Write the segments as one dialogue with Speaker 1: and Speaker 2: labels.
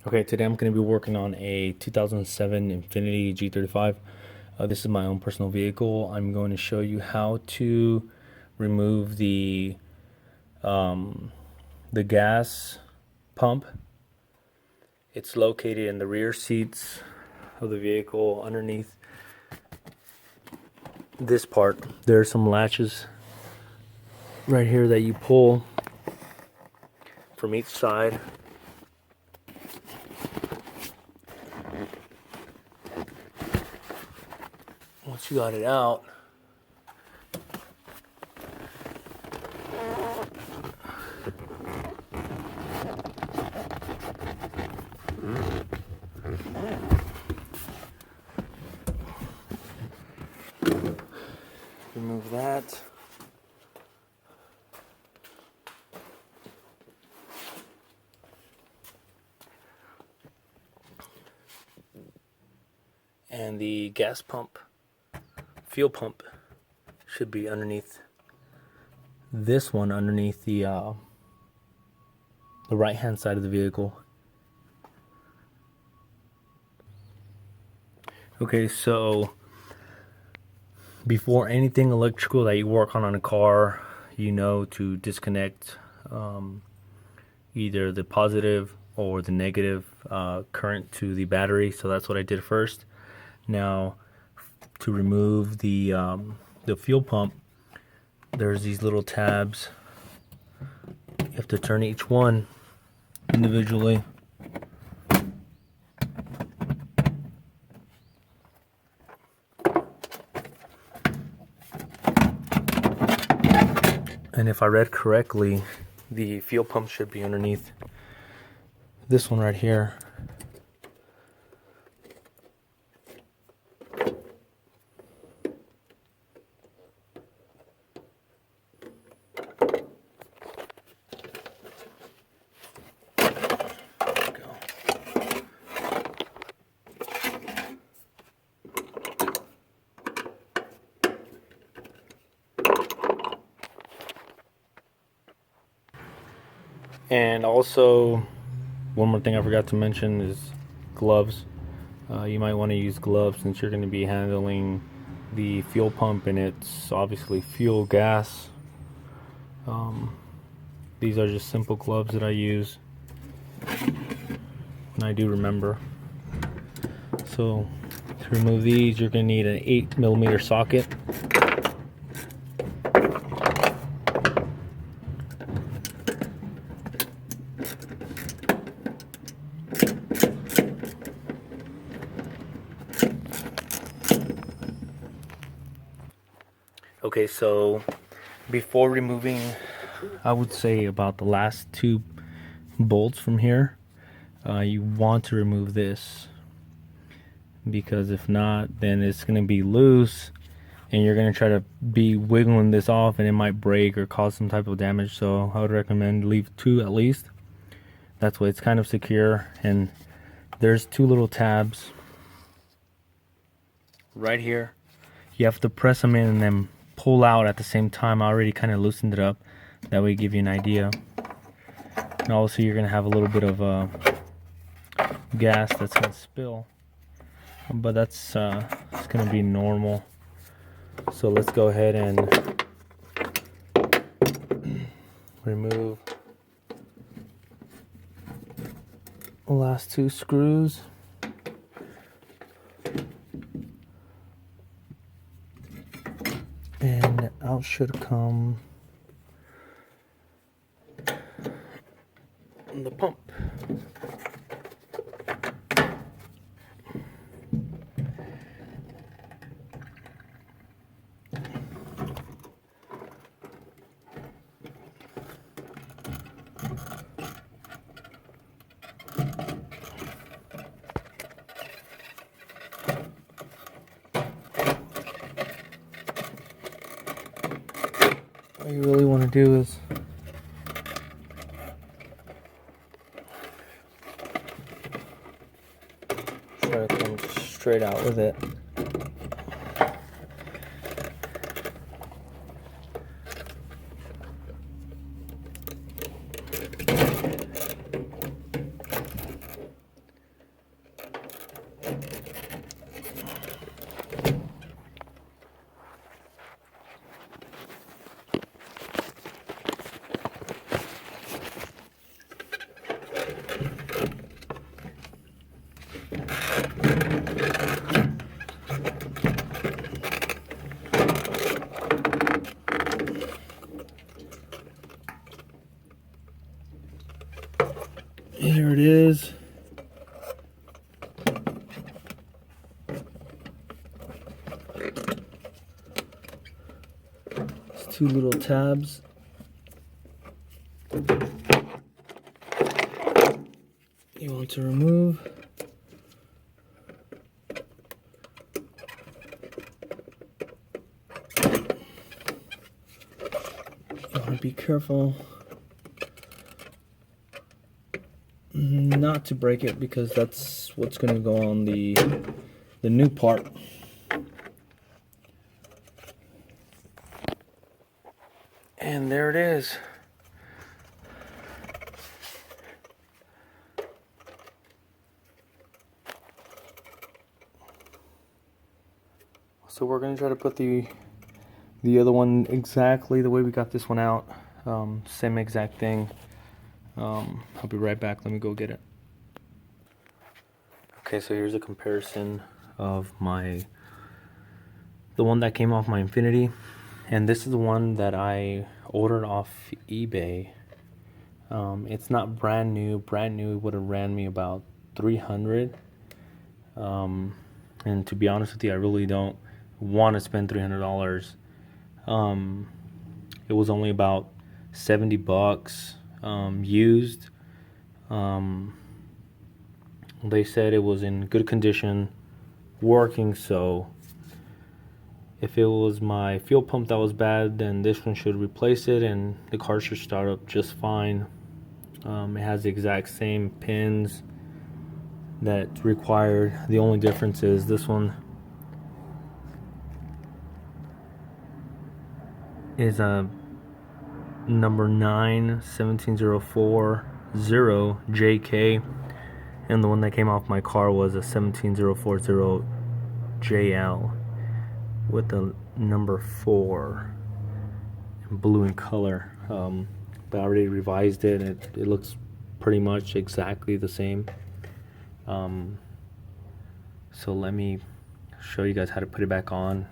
Speaker 1: Okay, today I'm going to be working on a 2007 Infiniti G35. This is my own personal vehicle. I'm going to show you how to remove the gas pump. It's located in the rear seats of the vehicle underneath this part. There are some latches right here that you pull from each side. Once you got it out, remove that. And the gas pump, fuel pump, should be underneath this one, underneath the right hand side of the vehicle. Okay, so before anything electrical that you work on a car, you know to disconnect either the positive or the negative current to the battery. So that's what I did first. Now, to remove the fuel pump, there's these little tabs. You have to turn each one individually. And if I read correctly, the fuel pump should be underneath this one right here. And also, one more thing I forgot to mention is gloves. You might want to use gloves since you're going to be handling the fuel pump, and it's obviously fuel gas. These are just simple gloves that I use, and I do remember. So to remove these, you're going to need an 8mm socket. Okay, so before removing, I would say about the last two bolts from here, you want to remove this, because if not, then it's going to be loose and you're going to try to be wiggling this off and it might break or cause some type of damage. So I would recommend leave two at least. That's why it's kind of secure. And there's two little tabs right here. You have to press them in and then pull out at the same time. I already kind of loosened it up. That way give you an idea. And also you're going to have a little bit of gas that's going to spill. But that's it's going to be normal. So let's go ahead and remove the last two screws. And out should come the pump. What you really want to do is try to come straight out with it. is. It's two little tabs. You want to remove. You want to be careful not to break it, because that's what's going to go on the new part. And there it is. So we're going to try to put the other one exactly the way we got this one out. Same exact thing. I'll be right back. Let me go get it. Okay, so here's a comparison of the one that came off my Infiniti, and this is the one that I ordered off eBay. It's not brand new. Brand new would have ran me about $300. And to be honest with you, I really don't want to spend $300. It was only about $70 used. They said it was in good condition, working, so if it was my fuel pump that was bad, then this one should replace it and the car should start up just fine. It has the exact same pins that's required. The only difference is this one is a number 917040JK, and the one that came off my car was a 17040JL with the number 4 in blue in color. But I already revised it, and it looks pretty much exactly the same. So let me show you guys how to put it back on.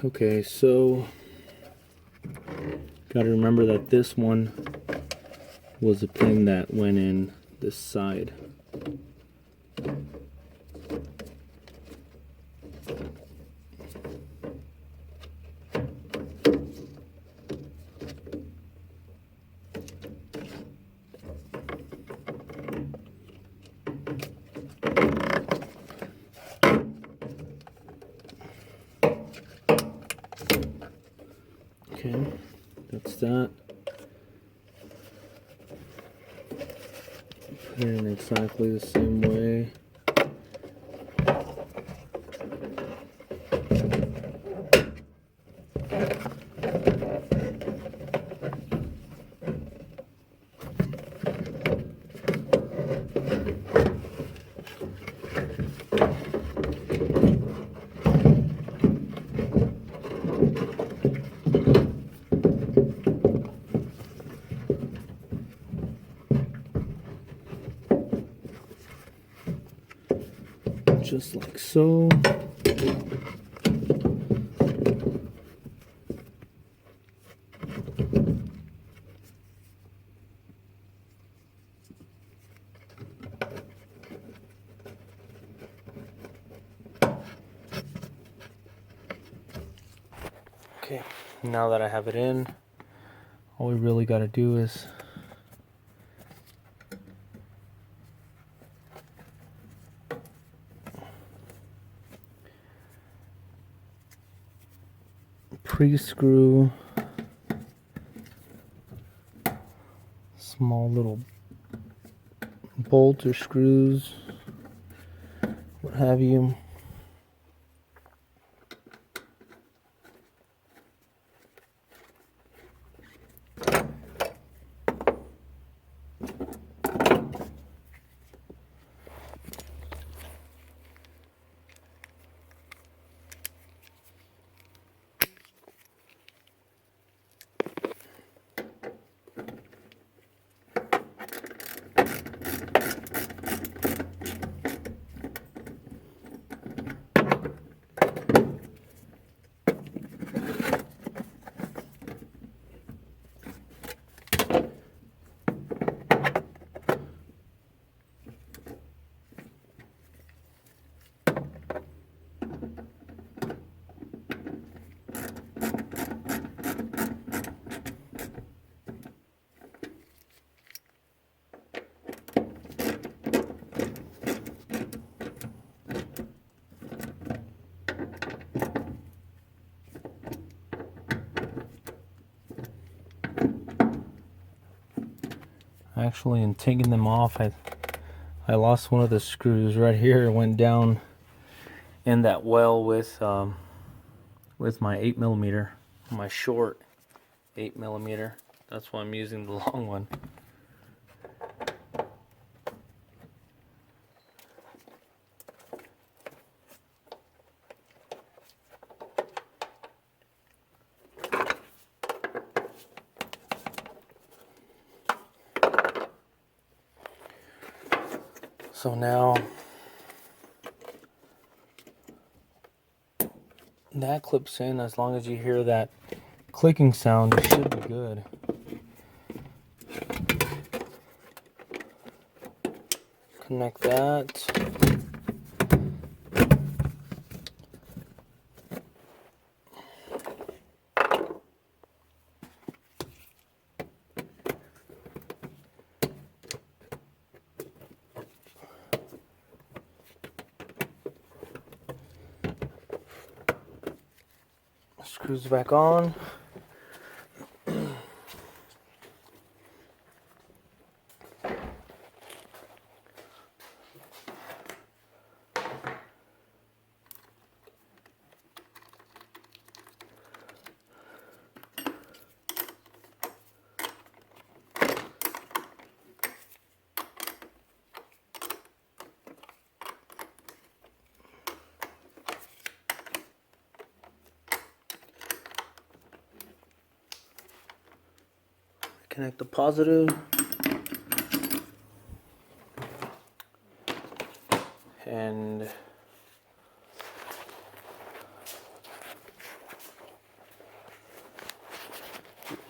Speaker 1: Okay, so gotta remember that this one was a pin that went in this side. Okay, that's that. Put it in exactly the same way. Just like so. Okay, now that I have it in, all we really got to do is pre-screw small little bolts or screws, what have you. Actually, in taking them off, I lost one of the screws right here. It went down in that well with my 8mm, my short 8mm. That's why I'm using the long one. So now that clips in. As long as you hear that clicking sound, it should be good. Connect that. Screws back on. Connect the positive. And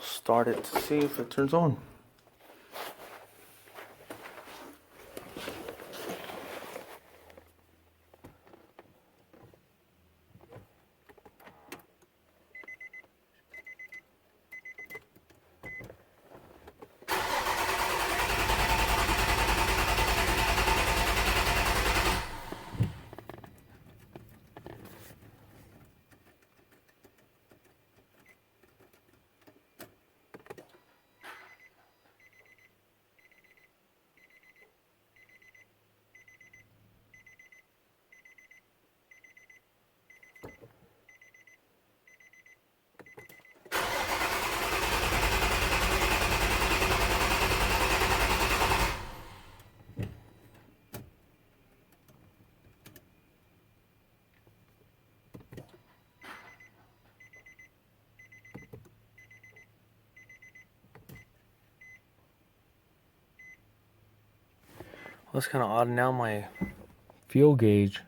Speaker 1: start it to see if it turns on. Well, that's kind of odd. Now my fuel gauge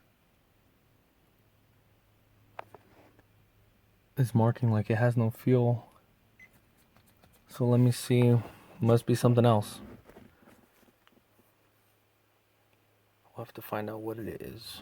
Speaker 1: is marking like it has no fuel. So let me see. Must be something else. We'll have to find out what it is.